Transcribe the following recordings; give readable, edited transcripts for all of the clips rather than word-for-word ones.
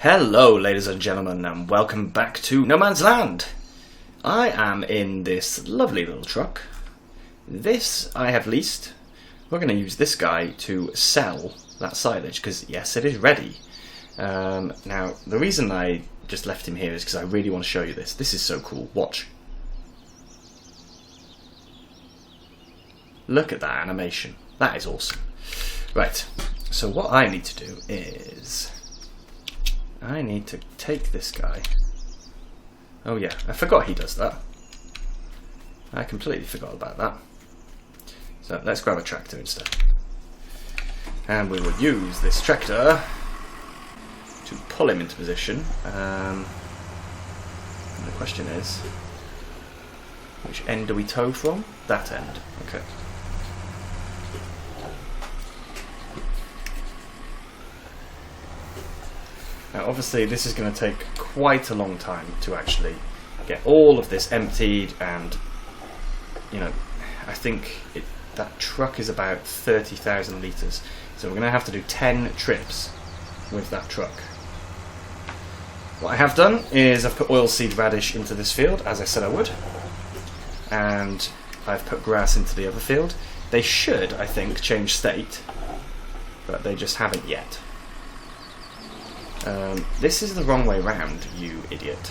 Hello ladies and gentlemen, and welcome back to No Man's Land. I am in this lovely little truck. This I have leased. We're going to use this guy to sell that silage, because yes, it is ready. Now, the reason I just left him here is because I really want to show you this. This is so cool. Watch. Look at that animation. That is awesome. Right, so what I need to do is I need to take this guy. Oh yeah, I forgot he does that. I completely forgot about that. So let's grab a tractor instead. And we will use this tractor to pull him into position. And the question is, which end do we tow from? That end. Okay. Now obviously this is going to take quite a long time to actually get all of this emptied, and you know, I think that truck is about 30,000 litres, so we're going to have to do 10 trips with that truck. What I have done is I've put oilseed radish into this field, as I said I would, and I've put grass into the other field. They should, I think, change state, but they just haven't yet. This is the wrong way round, you idiot.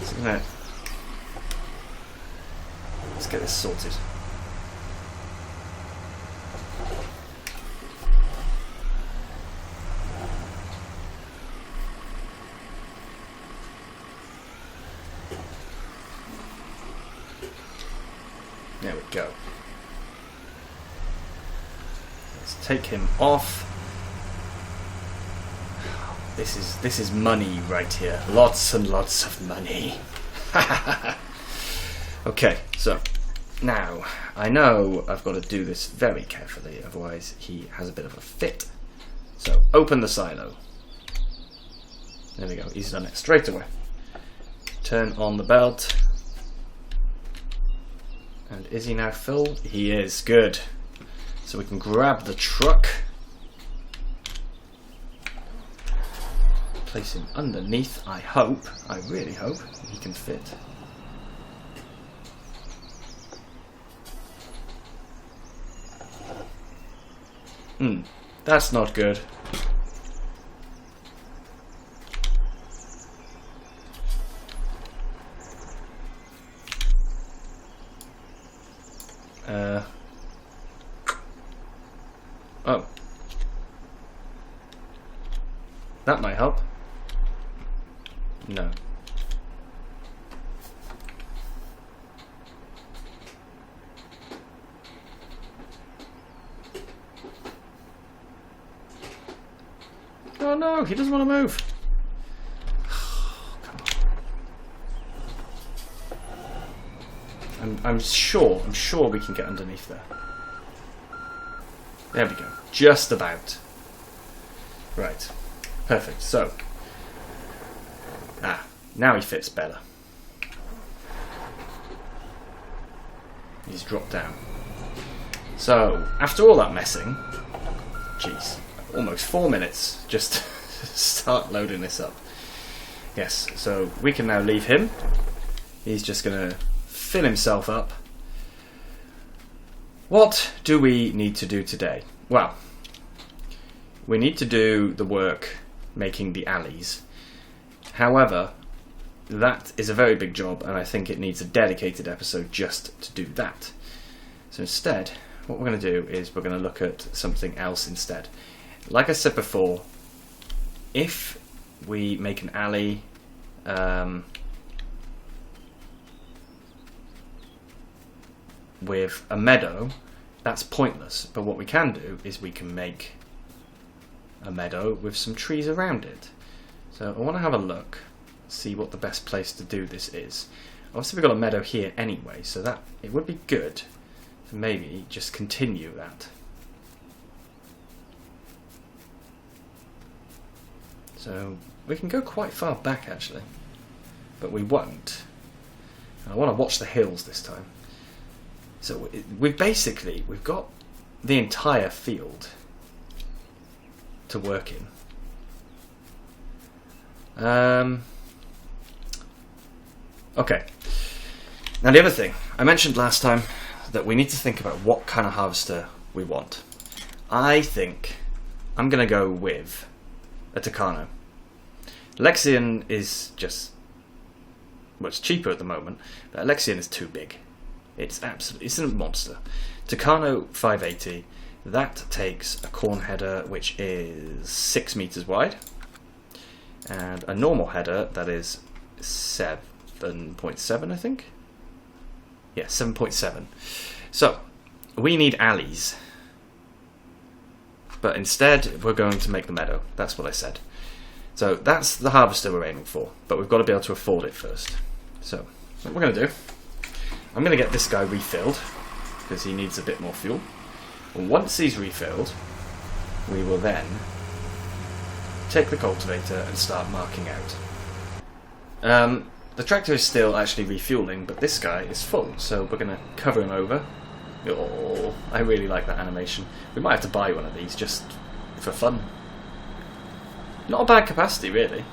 So let's get this sorted. There we go. Let's take him off. This is money right here. Lots and lots of money. Okay, so now I know I've got to do this very carefully, otherwise he has a bit of a fit. So open the silo. There we go, he's done it straight away. Turn on the belt. And is he now full? He is, good. So we can grab the truck. Place him underneath, I really hope he can fit. That's not good. Oh. That might help. No. Oh no, he doesn't want to move. Come on. I'm sure we can get underneath there. There we go. Just about. Right. Perfect. So now he fits better. He's dropped down. So, after all that messing, jeez, almost 4 minutes just to start loading this up. Yes, so we can now leave him. He's just going to fill himself up. What do we need to do today? Well, we need to do the work making the alleys. However, that is a very big job, and I think it needs a dedicated episode just to do that. So instead, what we're going to do is we're going to look at something else instead. Like I said before, if we make an alley with a meadow, that's pointless. But what we can do is we can make a meadow with some trees around it. So I want to have a look, see what the best place to do this is. Obviously we've got a meadow here anyway, so that it would be good to maybe just continue that. So we can go quite far back actually, but we won't. I want to watch the hills this time. So we've got the entire field to work in. Okay. Now the other thing, I mentioned last time that we need to think about what kind of harvester we want. I think I'm going to go with a Tucano. Lexion is just, well, it's cheaper at the moment, but Lexion is too big. It's a monster. Tucano 580, that takes a corn header which is 6 meters wide, and a normal header that is 7.7, I think. Yeah, 7.7. So we need alleys, but instead we're going to make the meadow. That's what I said. So that's the harvester we're aiming for, but we've got to be able to afford it first. So what we're going to do, I'm going to get this guy refilled because he needs a bit more fuel. And once he's refilled, we will then take the cultivator and start marking out. The tractor is still actually refueling, but this guy is full, so we're going to cover him over. Oh, I really like that animation. We might have to buy one of these just for fun. Not a bad capacity, really.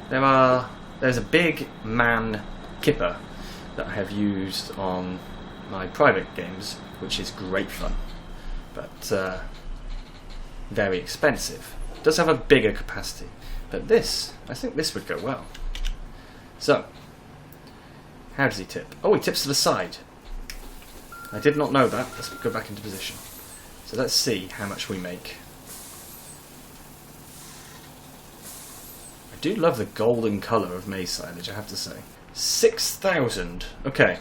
There's a big man kipper that I have used on my private games, which is great fun, but very expensive. It does have a bigger capacity, but this, I think this would go well. So, how does he tip? Oh, he tips to the side. I did not know that. Let's go back into position. So let's see how much we make. I do love the golden colour of maize silage, I have to say. 6,000. Okay.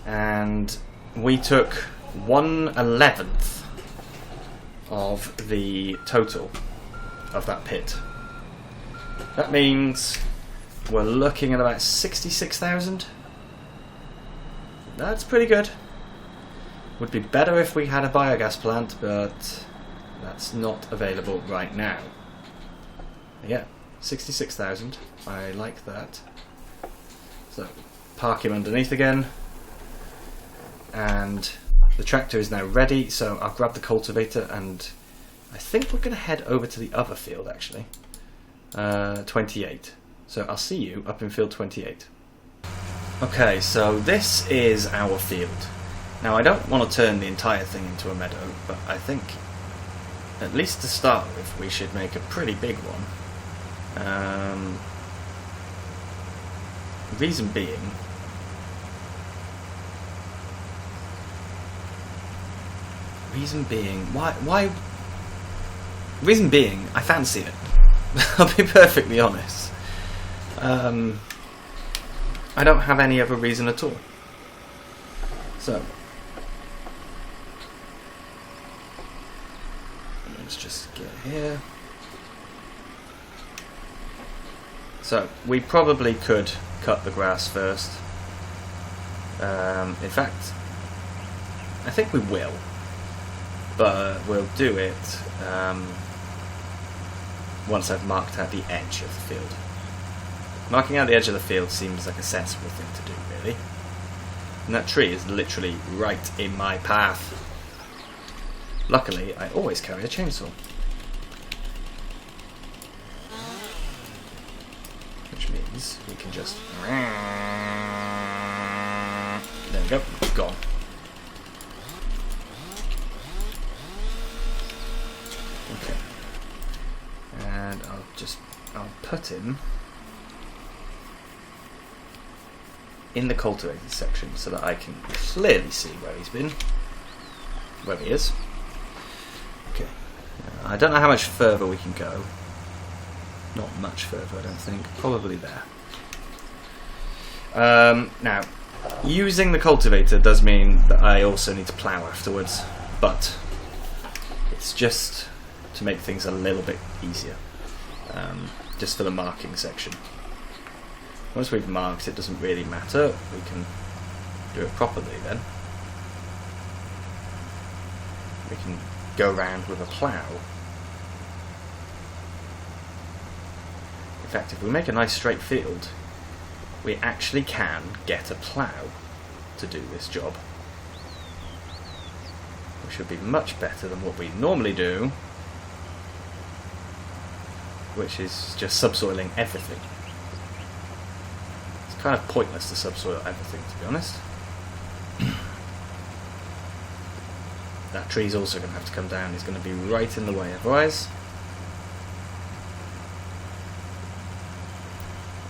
And we took 1/11 of the total of that pit. That means we're looking at about 66,000. That's pretty good. Would be better if we had a biogas plant, but that's not available right now. Yeah, 66,000. I like that. So, park him underneath again. And the tractor is now ready, so I'll grab the cultivator and I think we're going to head over to the other field actually. 28. So I'll see you up in field 28. Okay, so this is our field. Now I don't want to turn the entire thing into a meadow, but I think at least to start with we should make a pretty big one. Reason being, why? Reason being, I fancy it. I'll be perfectly honest. I don't have any other reason at all. So, let's just get here. So, we probably could cut the grass first. In fact, I think we will. But we'll do it once I've marked out the edge of the field. Marking out the edge of the field seems like a sensible thing to do, really. And that tree is literally right in my path. Luckily, I always carry a chainsaw. Which means we can just... There we go, gone. Okay. And I'll put him in the cultivated section so that I can clearly see where he's been. Where he is. Okay. I don't know how much further we can go. Not much further, I don't think. Probably there. Now, using the cultivator does mean that I also need to plough afterwards, but it's just to make things a little bit easier. Just for the marking section. Once we've marked, it doesn't really matter. We can do it properly then. We can go around with a plough. In fact, if we make a nice straight field, we actually can get a plough to do this job. Which would be much better than what we normally do. which is just subsoiling everything. It's kind of pointless to subsoil everything, to be honest. That tree's also going to have to come down. He's going to be right in the way otherwise.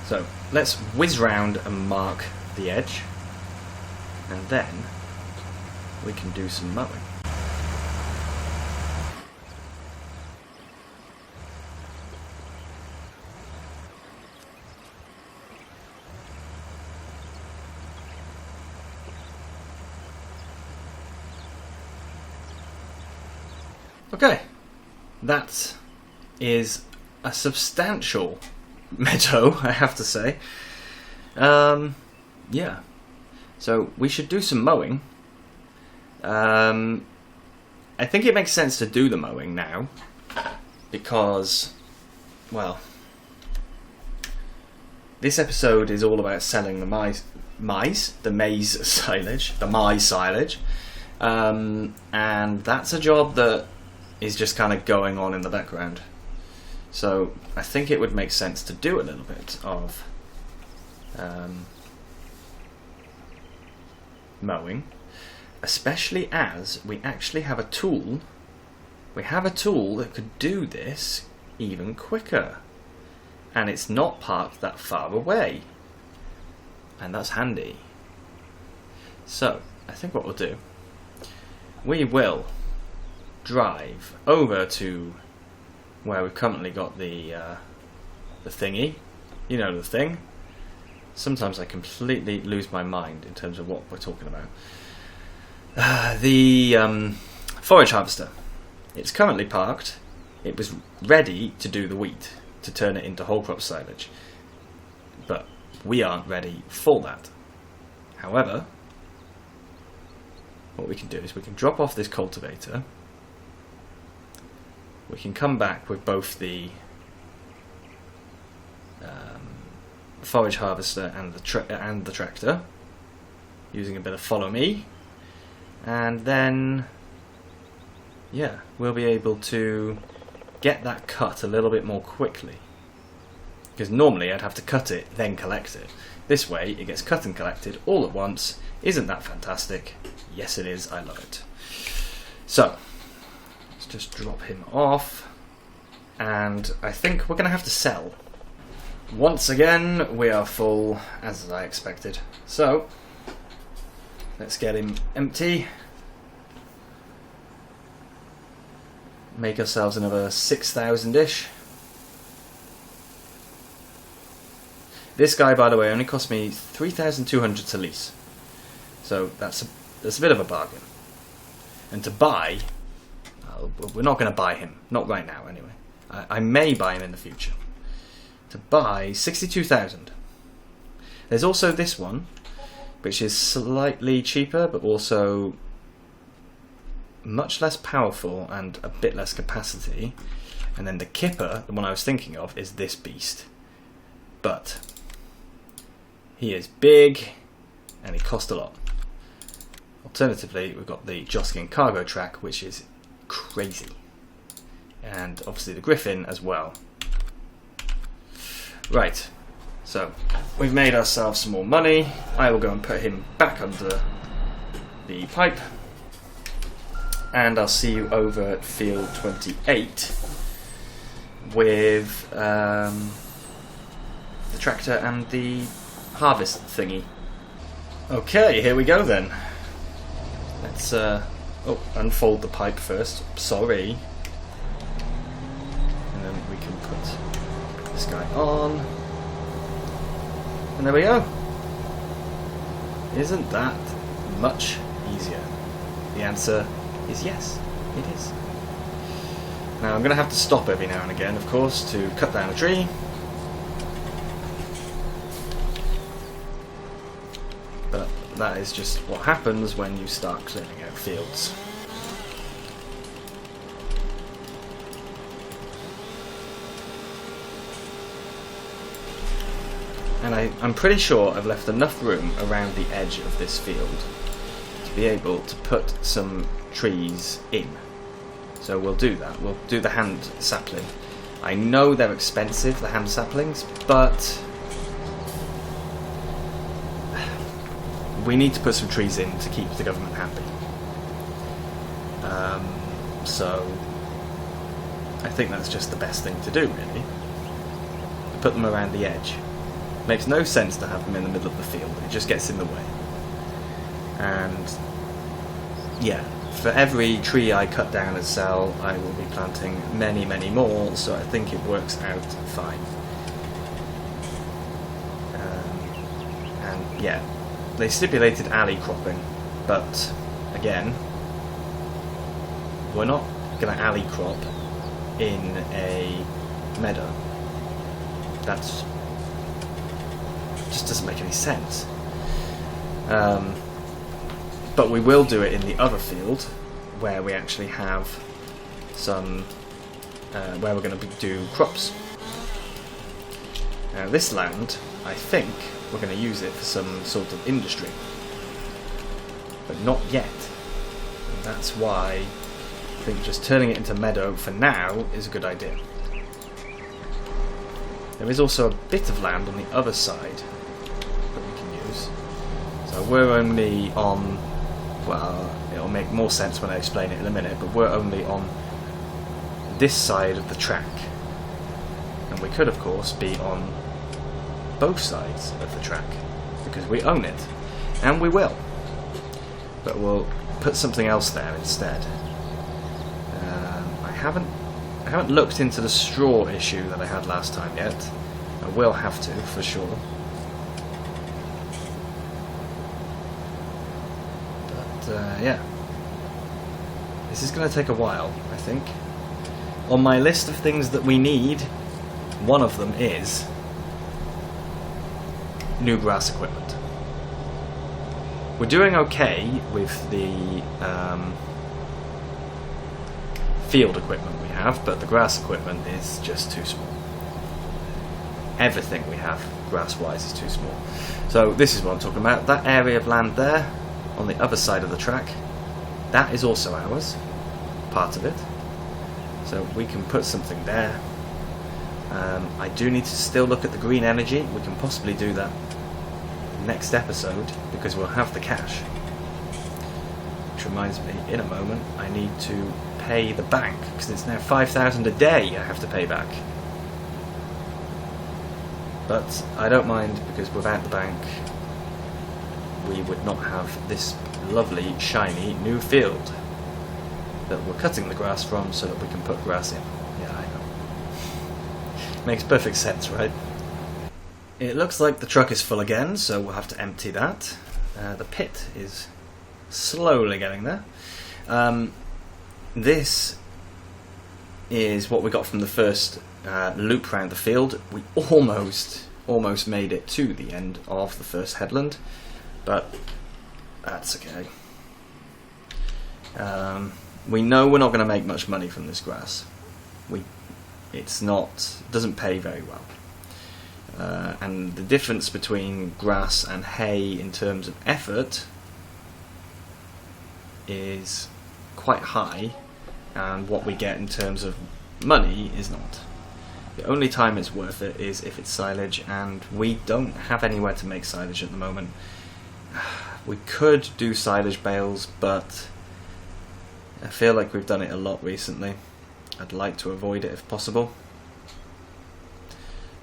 So let's whiz round and mark the edge, and then we can do some mowing. Okay, that is a substantial meadow, I have to say. Yeah, so we should do some mowing. I think it makes sense to do the mowing now because, well, this episode is all about selling the maize silage, and that's a job that is just kind of going on in the background. So I think it would make sense to do a little bit of mowing, especially as we actually have a tool. We have a tool that could do this even quicker, and it's not parked that far away, and that's handy. So I think what we'll do, we will drive over to where we've currently got the thingy. You know, the thing. Sometimes I completely lose my mind in terms of what we're talking about. The forage harvester. It's currently parked. It was ready to do the wheat, to turn it into whole crop silage. But we aren't ready for that. However, what we can do is we can drop off this cultivator. We can come back with both the forage harvester and the tractor, using a bit of follow me, and then yeah, we'll be able to get that cut a little bit more quickly. Because normally I'd have to cut it, then collect it. This way it gets cut and collected all at once. Isn't that fantastic? Yes it is, I love it. So let's just drop him off, and I think we're going to have to sell. Once again we are full, as I expected. So let's get him empty. Make ourselves another 6,000-ish. This guy, by the way, only cost me 3,200 to lease. So that's a bit of a bargain. And to buy, we're not going to buy him. Not right now, anyway. I may buy him in the future. To buy 62,000. There's also this one, which is slightly cheaper, but also much less powerful and a bit less capacity. And then the kipper, the one I was thinking of, is this beast. But he is big and he cost a lot. Alternatively, we've got the Joskin cargo track, which is crazy. And obviously the Griffin as well. Right, so we've made ourselves some more money. I will go and put him back under the pipe. And I'll see you over at field 28 with the tractor and the harvest thingy. Okay, here we go then. Let's unfold the pipe first. Sorry. And then we can put this guy on. And there we go. Isn't that much easier? The answer is yes, it is. Now I'm going to have to stop every now and again, of course, to cut down a tree. But that is just what happens when you start clearing out fields. And I'm pretty sure I've left enough room around the edge of this field to be able to put some trees in. So we'll do that. We'll do the hand sapling. I know they're expensive, the ham saplings, but we need to put some trees in to keep the government happy. So I think that's just the best thing to do, really. Put them around the edge. Makes no sense to have them in the middle of the field, it just gets in the way. And yeah, for every tree I cut down and sell, I will be planting many, many more, so I think it works out fine. And yeah, they stipulated alley cropping, but again, we're not going to alley crop in a meadow. That's just doesn't make any sense. But we will do it in the other field, where we actually have some, where we're going to do crops. Now this land, I think, we're going to use it for some sort of industry, but not yet. And that's why I think just turning it into meadow for now is a good idea. There is also a bit of land on the other side that we can use. So we're only on, well, it'll make more sense when I explain it in a minute, but we're only on this side of the track. And we could, of course, be on both sides of the track, because we own it. And we will. But we'll put something else there instead. I haven't looked into the straw issue that I had last time yet. I will have to, for sure. But yeah, this is going to take a while, I think. On my list of things that we need, one of them is new grass equipment. We're doing okay with the field equipment we have, but the grass equipment is just too small. Everything we have grass-wise is too small. So this is what I'm talking about. That area of land there, on the other side of the track, that is also ours, part of it. So we can put something there. I do need to still look at the green energy. We can possibly do that next episode, because we'll have the cash. Which reminds me, in a moment, I need to pay the bank, because it's now 5,000 a day I have to pay back. But I don't mind, because without the bank we would not have this lovely shiny new field that we're cutting the grass from so that we can put grass in. Yeah, I know. Makes perfect sense, right? It looks like the truck is full again, so we'll have to empty that. The pit is slowly getting there. This is what we got from the first loop round the field. We almost made it to the end of the first headland, but that's okay. We know we're not going to make much money from this grass. It doesn't pay very well. And the difference between grass and hay in terms of effort is quite high, and what we get in terms of money is not. The only time it's worth it is if it's silage, and we don't have anywhere to make silage at the moment. We could do silage bales, but I feel like we've done it a lot recently. I'd like to avoid it if possible.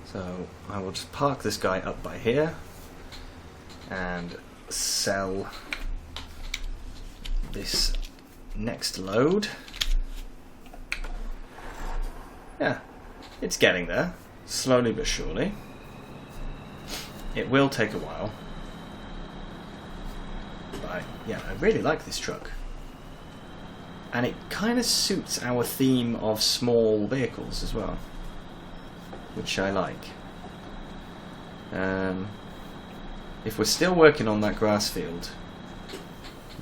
So I will just park this guy up by here and sell this next load. Yeah, it's getting there, slowly but surely. It will take a while. But yeah, I really like this truck. And it kind of suits our theme of small vehicles as well, which I like. If we're still working on that grass field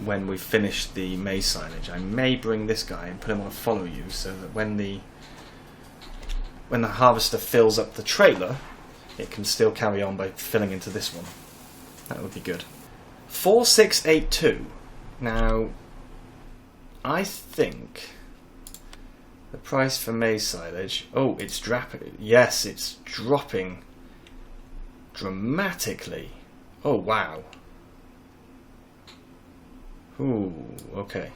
when we've finished the maize silage, I may bring this guy and put him on follow you, so that when the harvester fills up the trailer, it can still carry on by filling into this one. That would be good. 4682. Now, I think The price for maize silage. Oh, it's dropping. Yes, it's dropping dramatically. Oh, wow. Ooh, okay.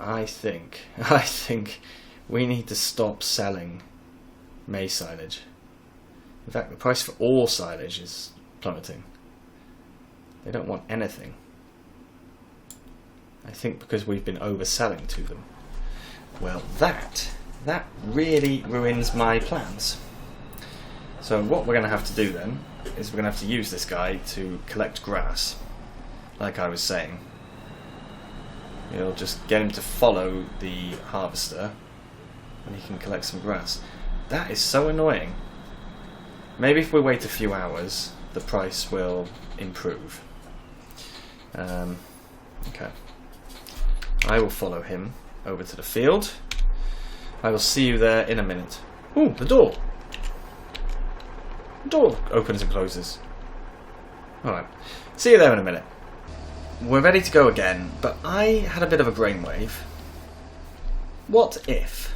I think we need to stop selling maize silage. In fact, the price for all silage is plummeting. They don't want anything. I think because we've been overselling to them. Well, that really ruins my plans. So what we're going to have to do then is we're going to have to use this guy to collect grass, like I was saying. You'll just get him to follow the harvester and he can collect some grass. That is so annoying. Maybe if we wait a few hours, the price will improve. Okay. I will follow him over to the field. I will see you there in a minute. Ooh, the door! The door opens and closes. Alright. See you there in a minute. We're ready to go again, but I had a bit of a brainwave. What if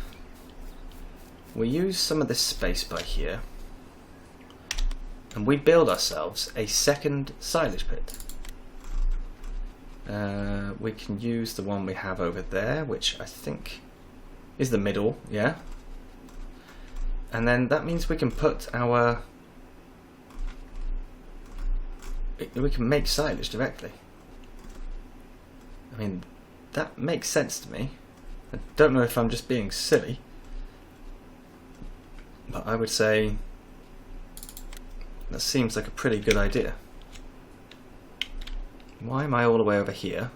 we use some of this space by here and we build ourselves a second silage pit? We can use the one we have over there, which I think is the middle, yeah? And then that means we can put our... we can make silage directly. I mean, that makes sense to me. I don't know if I'm just being silly, but I would say that seems like a pretty good idea. Why am I all the way over here?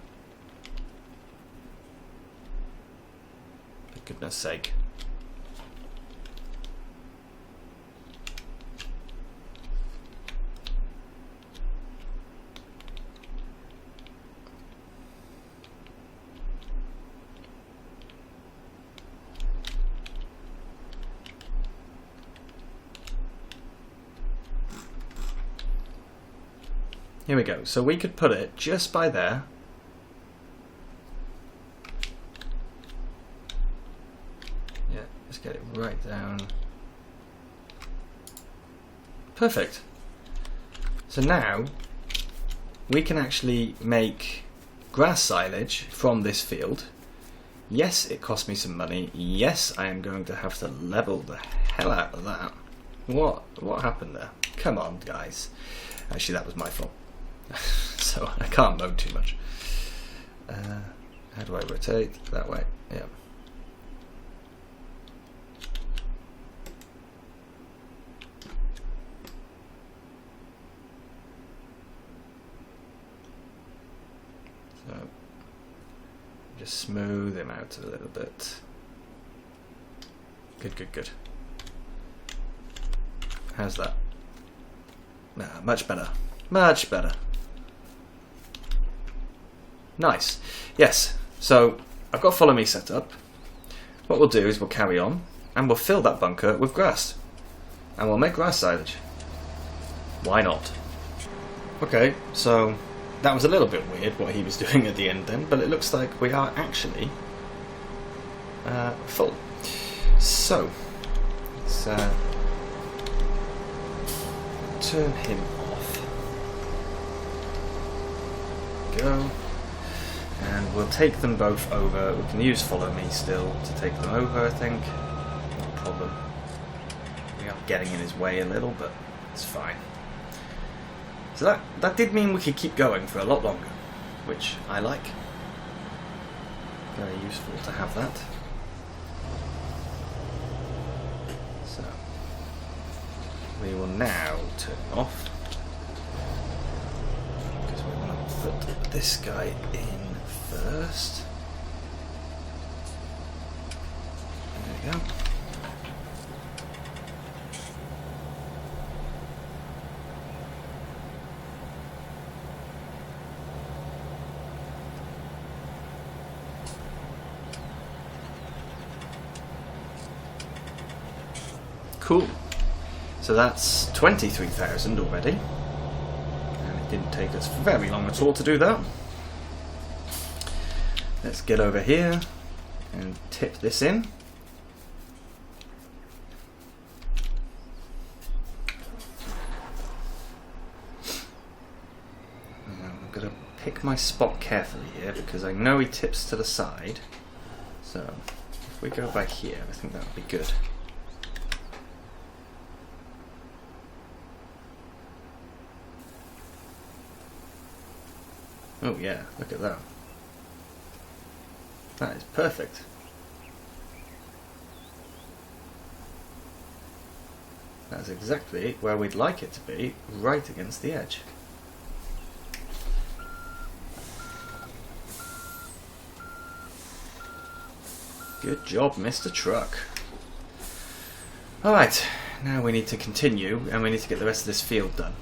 For goodness sake. Here we go. So we could put it just by there. Yeah, let's get it right down. Perfect. So now we can actually make grass silage from this field. Yes, it cost me some money. Yes, I am going to have to level the hell out of that. What happened there? Come on, guys. Actually, that was my fault. So I can't mow too much. How do I rotate? That way. Yeah. So just smooth him out a little bit. Good, good, good. How's that? Nah, much better. Much better. Nice. Yes, so I've got Follow Me set up. What we'll do is we'll carry on and we'll fill that bunker with grass. And we'll make grass silage. Why not? Okay, so that was a little bit weird what he was doing at the end then, but it looks like we are actually full. So, let's turn him off. Go. And we'll take them both over. We can use Follow Me still to take them over, I think. Not a problem. We are getting in his way a little, but it's fine. So that did mean we could keep going for a lot longer, which I like. Very useful to have that. So we will now turn off, because we want to put this guy in first. There we go. Cool. So that's 23,000 already. And it didn't take us very long at all to do that. Let's get over here and tip this in. I'm going to pick my spot carefully here because I know he tips to the side. So if we go back here, I think that would be good. Oh yeah, look at that. That is perfect. That's exactly where we'd like it to be, right against the edge. Good job, Mr. Truck. Alright, now we need to continue and we need to get the rest of this field done.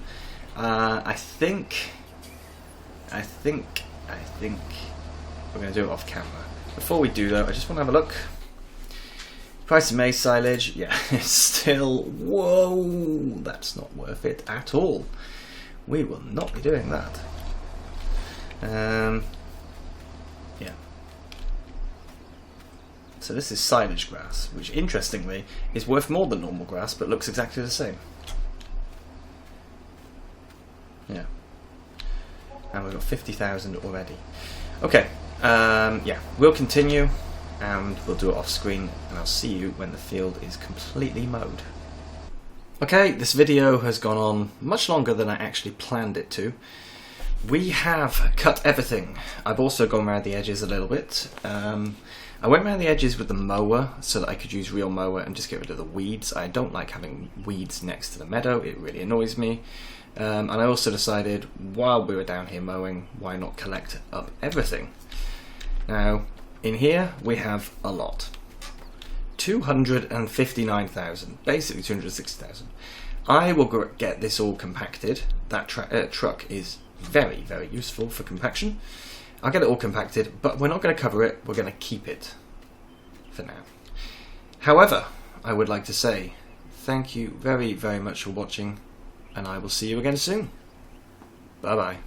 I think we're going to do it off camera. Before we do though, I just want to have a look. Price of maize silage, yeah, it's still, whoa, that's not worth it at all. We will not be doing that. Yeah. So this is silage grass, which interestingly is worth more than normal grass, but looks exactly the same. Yeah. And we've got 50,000 already. Okay, yeah, we'll continue and we'll do it off screen and I'll see you when the field is completely mowed. Okay, this video has gone on much longer than I actually planned it to. We have cut everything. I've also gone around the edges a little bit. I went around the edges with the mower so that I could use real mower and just get rid of the weeds. I don't like having weeds next to the meadow, it really annoys me. And I also decided, while we were down here mowing, why not collect up everything? Now, in here we have a lot. 259,000, basically 260,000. I will get this all compacted. That truck is very, very useful for compaction. I'll get it all compacted, but we're not going to cover it, we're going to keep it for now. However, I would like to say thank you very, very much for watching, and I will see you again soon. Bye bye.